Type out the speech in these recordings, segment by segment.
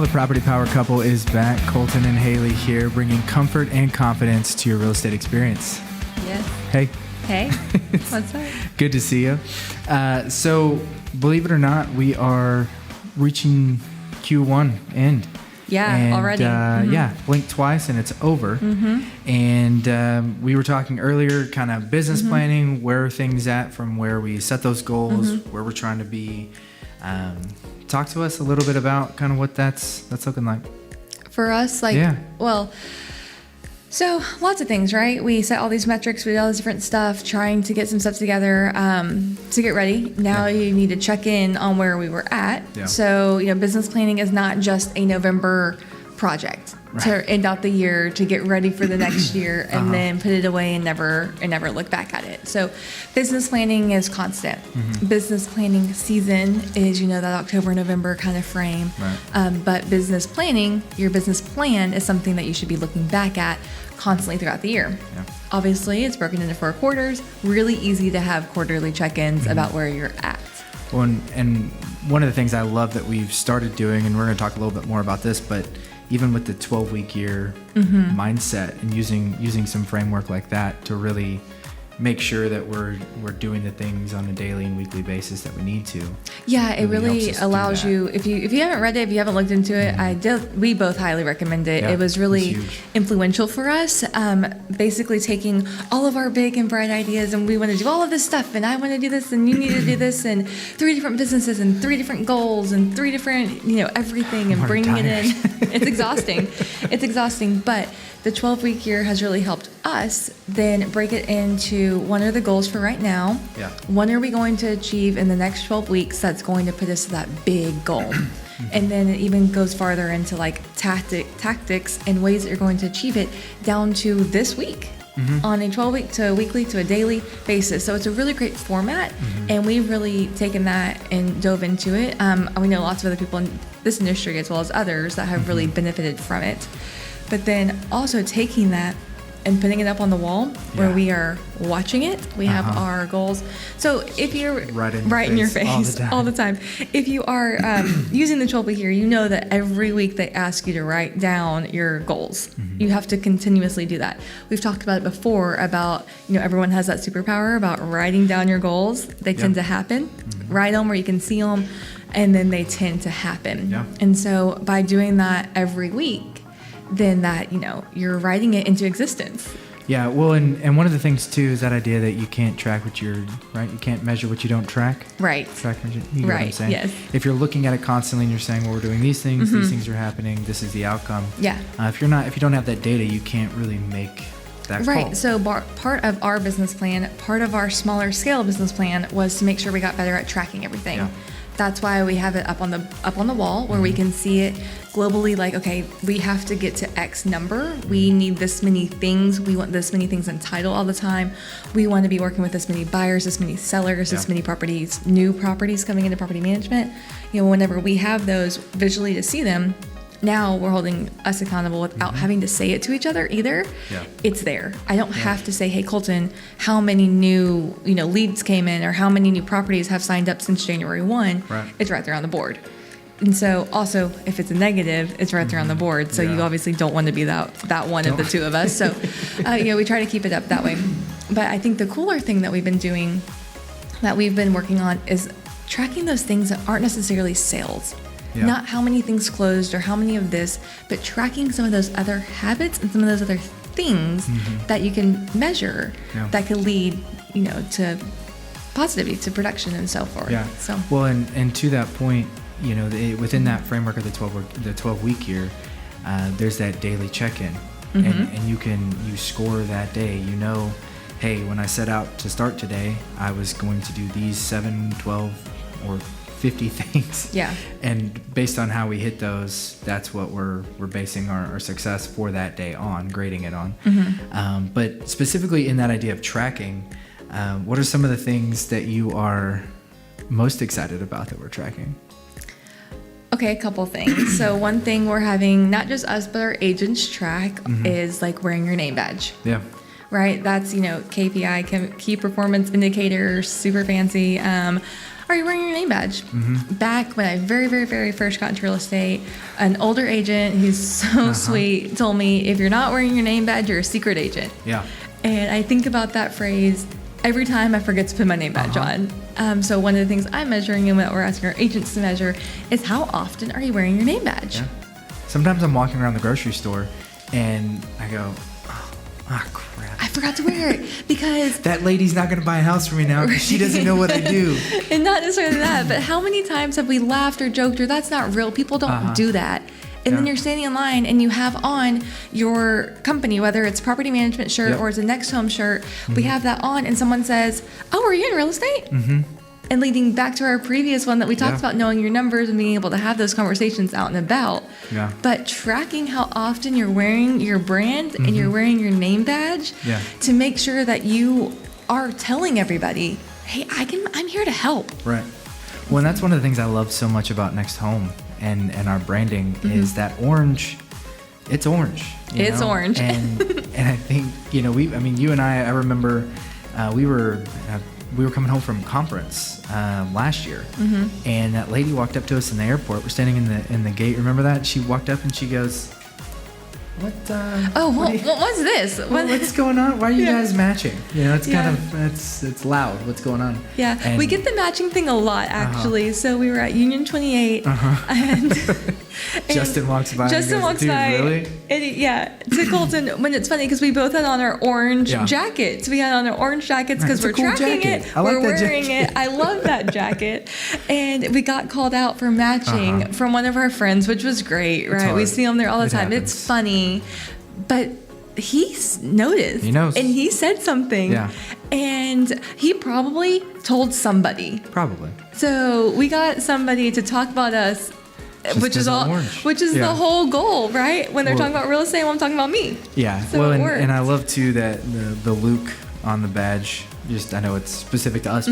the Property Power couple is back. Colton and Haleigh here, bringing comfort and confidence to your real estate experience. Yes. Hey. Hey. What's up? Good to see you. So, believe it or not, we are reaching Q1 end. Yeah, and, already. Yeah, blink twice and it's over. And we were talking earlier, kind of business planning, where are things at from where we set those goals, where we're trying to be. Talk to us a little bit about kind of what that's looking like. For us, so lots of things, right? We set all these metrics, we did all this different stuff, trying to get some stuff together to get ready. Now you need to check in on where we were at. Yeah. So, business planning is not just a November project to end out the year, to get ready for the next year, and then put it away and never look back at it. So business planning is constant. Business planning season is, that October, November kind of frame. Right. But business planning, your business plan is something that you should be looking back at constantly throughout the year. Yeah. Obviously, it's broken into 4 quarters. Really easy to have quarterly check-ins about where you're at. Well, and one of the things I love that we've started doing, and we're going to talk a little bit more about this, but even with the 12-week year mindset and using some framework like that to really make sure that we're doing the things on a daily and weekly basis that we need to. Yeah, it really allows you, if you haven't read it, if you haven't looked into it, we both highly recommend it. Yeah, it was really influential for us. Basically taking all of our big and bright ideas, and we want to do all of this stuff, and I want to do this, and you need to do this, and 3 different businesses and 3 different goals and 3 different, everything, and bringing it in. It's exhausting. It's exhausting, but the 12-week year has really helped us then break it into, what are the goals for right now? Yeah. When are we going to achieve in the next 12 weeks that's going to put us to that big goal? And then it even goes farther into like tactics and ways that you're going to achieve it down to this week on a 12-week to a weekly to a daily basis. So it's a really great format, and we've really taken that and dove into it. We know lots of other people in this industry as well as others that have really benefited from it. But then also taking that and putting it up on the wall where we are watching it. We have our goals. So if you're right in your face all the time, if you are using the 12-week year, you know that every week they ask you to write down your goals. You have to continuously do that. We've talked about it before about, everyone has that superpower about writing down your goals. They tend to happen. Write them where you can see them, and then they tend to happen. Yeah. And so by doing that every week, then that, you're writing it into existence. Yeah, well, and one of the things, too, is that idea that you can't track what you're, right? You can't measure what you don't track. Right. You know what I'm saying? Yes. If you're looking at it constantly and you're saying, well, we're doing these things are happening, this is the outcome. Yeah. If you don't have that data, you can't really make that call. Right. So part of our business plan, part of our smaller scale business plan was to make sure we got better at tracking everything. Yeah. That's why we have it up on the wall where we can see it globally. Like, okay, we have to get to X number. We need this many things. We want this many things in title all the time. We want to be working with this many buyers, this many sellers, this many properties, new properties coming into property management. Whenever we have those visually to see them, now we're holding us accountable without having to say it to each other either. Yeah. It's there. I don't have to say, hey, Colton, how many new leads came in or how many new properties have signed up since January 1. Right. It's right there on the board. And so also, if it's a negative, it's right there on the board. So you obviously don't want to be that one of the two of us. So we try to keep it up that way. But I think the cooler thing that we've been doing, that we've been working on, is tracking those things that aren't necessarily sales. Yeah. Not how many things closed or how many of this, but tracking some of those other habits and some of those other things that you can measure that could lead, to positivity, to production and so forth. Yeah. So well, and to that point, within that framework of the 12-week year, there's that daily check-in, and you score that day. Hey, when I set out to start today, I was going to do these 7, 12, or 50 things. Yeah. And based on how we hit those, that's what we're basing our success for that day on, grading it on. But specifically in that idea of tracking, what are some of the things that you are most excited about that we're tracking? Okay, a couple things. So one thing we're having, not just us, but our agents track is like wearing your name badge. Yeah. Right? That's, KPI, key performance indicator, super fancy. are you wearing your name badge? Back when I very, very, very first got into real estate, an older agent who's so sweet told me, if you're not wearing your name badge, you're a secret agent. Yeah. And I think about that phrase every time I forget to put my name badge on. So one of the things I'm measuring and what we're asking our agents to measure is how often are you wearing your name badge? Yeah. Sometimes I'm walking around the grocery store and I go, oh crap. I forgot to wear it because that lady's not going to buy a house for me now because she doesn't know what I do. And not necessarily that, but how many times have we laughed or joked or that's not real? People don't do that. And then you're standing in line and you have on your company, whether it's property management shirt or it's a Next Home shirt, we have that on and someone says, oh, are you in real estate? And leading back to our previous one that we talked about, knowing your numbers and being able to have those conversations out and about. Yeah. But tracking how often you're wearing your brand and you're wearing your name badge to make sure that you are telling everybody, hey, I'm here to help. Right. Well, and that's one of the things I love so much about Next Home and our branding is that orange. It's orange. It's orange. And I think, you and I remember we were coming home from conference last year, and that lady walked up to us in the airport. We're standing in the gate. Remember that? She walked up and she goes, "What? What's this? What's going on? Why are you guys matching? It's kind of it's loud. What's going on?" Yeah, and we get the matching thing a lot actually. So we were at Union 28, and Justin walks by. Really? To Colton, when it's funny because we both had on our orange jackets. We had on our orange jackets because we're tracking it. We're wearing it. I love that jacket. And we got called out for matching from one of our friends, which was great, right? We see him there all the time. Happens. It's funny, but he noticed. He knows. And he said something. Yeah. And he probably told somebody. Probably. So we got somebody to talk about us. Which is the whole goal, right? When they're talking about real estate, I'm talking about me. Yeah. So and I love too that the Luke on the badge. Just I know it's specific to us,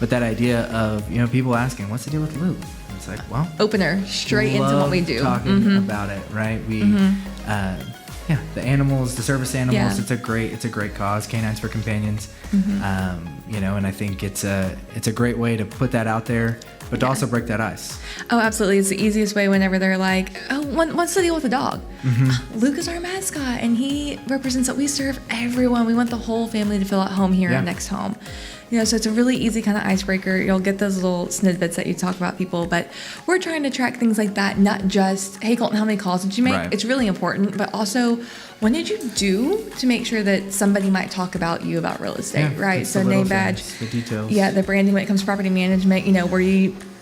but that idea of people asking, what's the deal with Luke? And it's like, well, opener straight into what we do. Talking about it, right? We, the animals, the service animals. Yeah. It's a great cause. Canines for Companions. And I think it's a great way to put that out there. But to also break that ice. Oh, absolutely. It's the easiest way whenever they're like, oh, what's the deal with the dog? Luke is our mascot, and he represents that we serve everyone. We want the whole family to feel at home here at Next Home. So it's a really easy kind of icebreaker. You'll get those little snippets that you talk about people, but we're trying to track things like that, not just, hey, Colton, how many calls did you make? Right. It's really important, but also, what did you do to make sure that somebody might talk about you about real estate, right? So name badge, the details. Yeah, the branding when it comes to property management,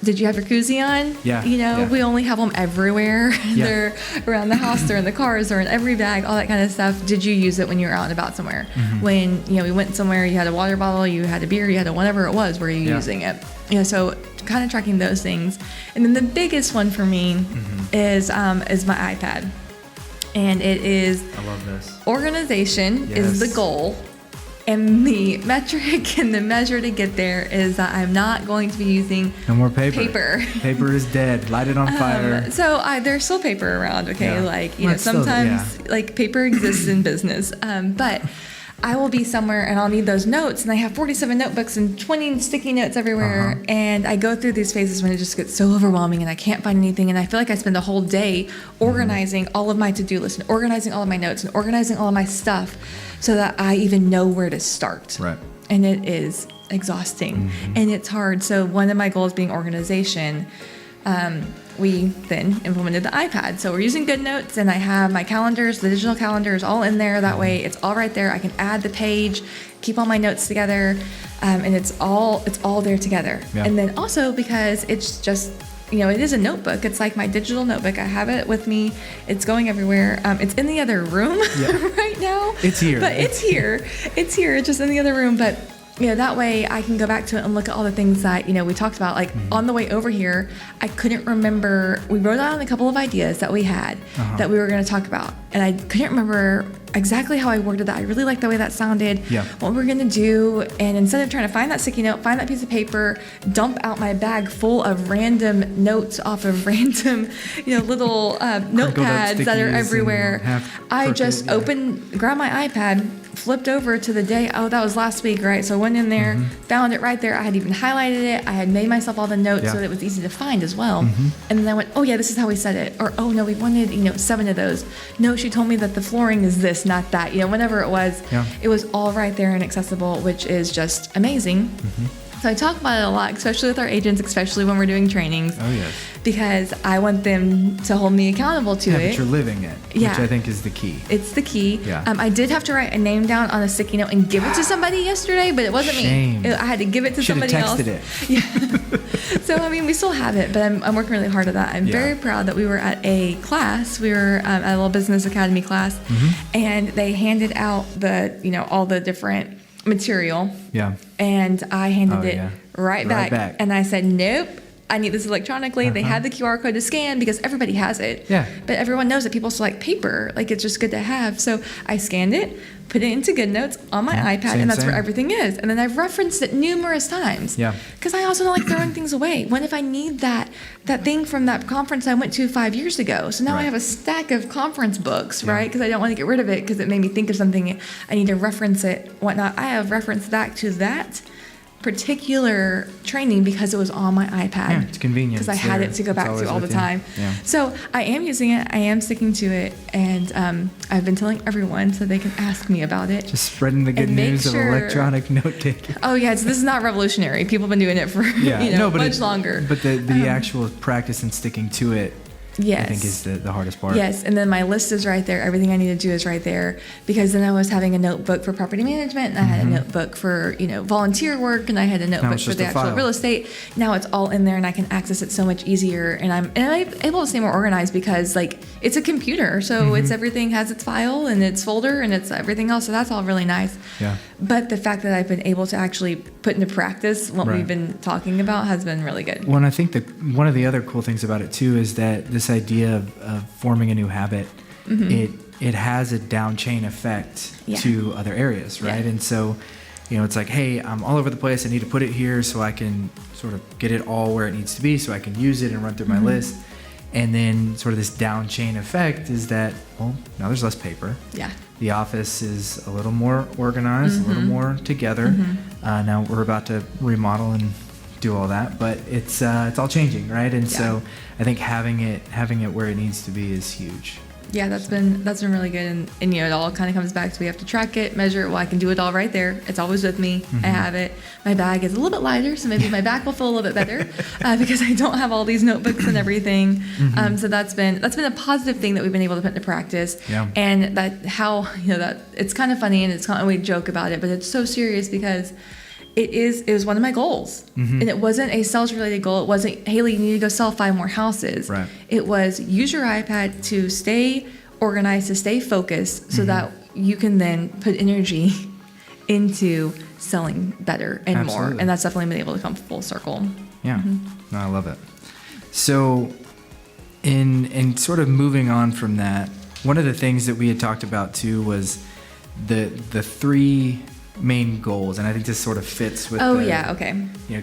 did you have your koozie on? Yeah. We only have them everywhere. Yeah. They're around the house, they're in the cars, they're in every bag, all that kind of stuff. Did you use it when you were out and about somewhere? When, we went somewhere, you had a water bottle, you had a beer, you had a whatever it was, were you using it? So kind of tracking those things. And then the biggest one for me is my iPad. And it is, I love this. Organization is the goal. And the metric and the measure to get there is that I'm not going to be using no more paper. Paper is dead. Light it on fire. So there's still paper around, okay? Yeah. Sometimes paper exists in business. But I will be somewhere and I'll need those notes, and I have 47 notebooks and 20 sticky notes everywhere. And I go through these phases when it just gets so overwhelming and I can't find anything, and I feel like I spend a whole day organizing all of my to-do list and organizing all of my notes and organizing all of my stuff so that I even know where to start. Right. And it is exhausting and it's hard. So one of my goals being organization, we then implemented the iPad. So we're using GoodNotes, and I have my calendars, the digital calendars, all in there. That way it's all right there. I can add the page, keep all my notes together, and it's all there together. Yeah. And then also because it's just, it is a notebook. It's like my digital notebook. I have it with me. It's going everywhere. It's in the other room right now. It's here. But it's here. It's here. It's just in the other room. But that way I can go back to it and look at all the things that, we talked about. Like on the way over here, I couldn't remember. We wrote down a couple of ideas that we had that we were going to talk about. And I couldn't remember exactly how I worded that. I really liked the way that sounded. Yeah. What we're going to do. And instead of trying to find that sticky note, find that piece of paper, dump out my bag full of random notes off of random, little notepads that are everywhere, I just grabbed my iPad, flipped over to the day. Oh, that was last week, right? So I went in there, found it right there. I had even highlighted it. I had made myself all the notes so that it was easy to find as well. And then I went, oh yeah, this is how we said it. Or, oh no, we wanted, 7 of those. No, she told me that the flooring is this, not that. Whenever it was, it was all right there and accessible, which is just amazing. So I talk about it a lot, especially with our agents, especially when we're doing trainings. Oh, yes. Because I want them to hold me accountable to it. But you're living it, which I think is the key. It's the key. Yeah. I did have to write a name down on a sticky note and give it to somebody yesterday, but it wasn't me. I had to give it to somebody else. Should've texted it. Yeah. So, we still have it, but I'm working really hard at that. I'm very proud that we were at a class. We were at a little business academy class, and they handed out all the different material. Yeah. And I handed it right back. And I said, nope, I need this electronically. They had the QR code to scan because everybody has it. Yeah. But everyone knows that people still like paper. Like, it's just good to have. So I scanned it, put it into GoodNotes on my iPad, and that's where everything is. And then I've referenced it numerous times. Yeah. Because I also don't like throwing things away. What if I need that thing from that conference I went to 5 years ago? So now I have a stack of conference books, right? Because I don't want to get rid of it because it made me think of something. I need to reference it, whatnot. I have referenced back to that particular training because it was on my iPad. Yeah, it's convenient. Because I had it to go back to all the time. Yeah. So I am using it. I am sticking to it. And I've been telling everyone so they can ask me about it. Just spreading the good news of electronic note-taking. Oh, yeah. This is not revolutionary. People have been doing it for much longer. But the actual practice and sticking to it, I think is the hardest part. Yes, and then my list is right there. Everything I need to do is right there. Because then I was having a notebook for property management, and I had a notebook for volunteer work, and I had a notebook for the actual real estate. Now it's all in there, and I can access it so much easier. And I'm able to stay more organized because it's a computer, so it's everything has its file and its folder and it's everything else. So that's all really nice. Yeah. But the fact that I've been able to actually put into practice what we've been talking about has been really good. Well, and I think that one of the other cool things about it too is that this idea of forming a new habit, it has a down chain effect to other areas, right? And so, it's like, hey, I'm all over the place. I need to put it here so I can sort of get it all where it needs to be so I can use it and run through my list. And then sort of this down chain effect is that, well, now there's less paper. Yeah. The office is a little more organized, a little more together. Now we're about to remodel and do all that, but it's all changing, right? And so I think having it where it needs to be is huge. Yeah, that's been really good, and it all kind of comes back to we have to track it, measure it. Well, I can do it all right there. It's always with me. I have it. My bag is a little bit lighter, so maybe my back will feel a little bit better because I don't have all these notebooks and everything. So that's been a positive thing that we've been able to put into practice. Yeah. And that it's kind of funny, and we joke about it, but it's so serious because it was one of my goals. And it wasn't a sales related goal. It wasn't, Haleigh, you need to go sell 5 more houses. Right. It was use your iPad to stay organized, to stay focused so that you can then put energy into selling better and more. And that's definitely been able to come full circle. Yeah. No, I love it. So in sort of moving on from that, one of the things that we had talked about too was the 3 main goals, and I think this sort of fits with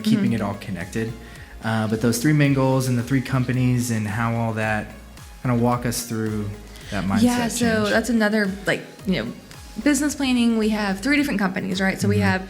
keeping it all connected, but those 3 main goals and the 3 companies and how all that kind of walk us through that mindset so that's another business planning. We have 3 different companies, right? So we have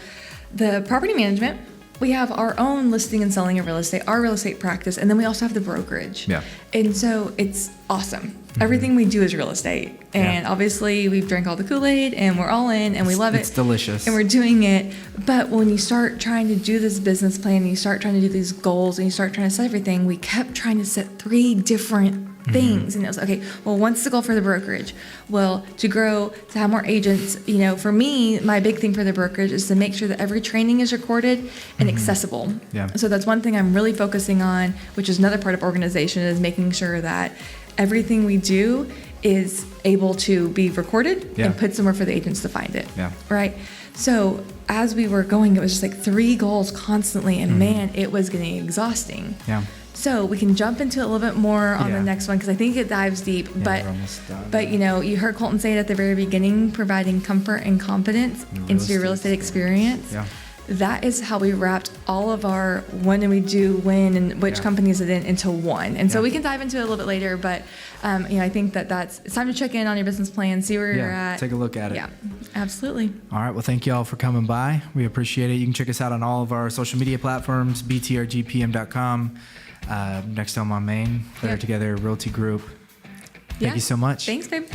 the property management, we have our own listing and selling of real estate, our real estate practice, and then we also have the brokerage. Yeah. And so it's awesome. Everything we do is real estate. And obviously we've drank all the Kool-Aid and we're all in and we love it. It's delicious. And we're doing it. But when you start trying to do this business plan, and you start trying to do these goals and you start trying to set everything, we kept trying to set 3 different things. And it was okay, well, what's the goal for the brokerage? Well, to grow, to have more agents. For me, my big thing for the brokerage is to make sure that every training is recorded and accessible. Yeah. So that's one thing I'm really focusing on, which is another part of organization, is making sure that everything we do is able to be recorded and put somewhere for the agents to find it. Yeah. Right. So as we were going, it was just like 3 goals constantly, and man, it was getting exhausting. Yeah. So we can jump into it a little bit more on the next one because I think it dives deep. But you know, you heard Colton say it at the very beginning, providing comfort and confidence into your real estate experience. Yeah. That is how we wrapped all of our when and and which company is it in into one. And so we can dive into it a little bit later, but you know, I think it's time to check in on your business plan, see where you're at. Take a look at it. Yeah, absolutely. All right. Well, thank you all for coming by. We appreciate it. You can check us out on all of our social media platforms, btrgpm.com, Next Home on Main, Better Together Realty Group. Thank you so much. Thanks, babe.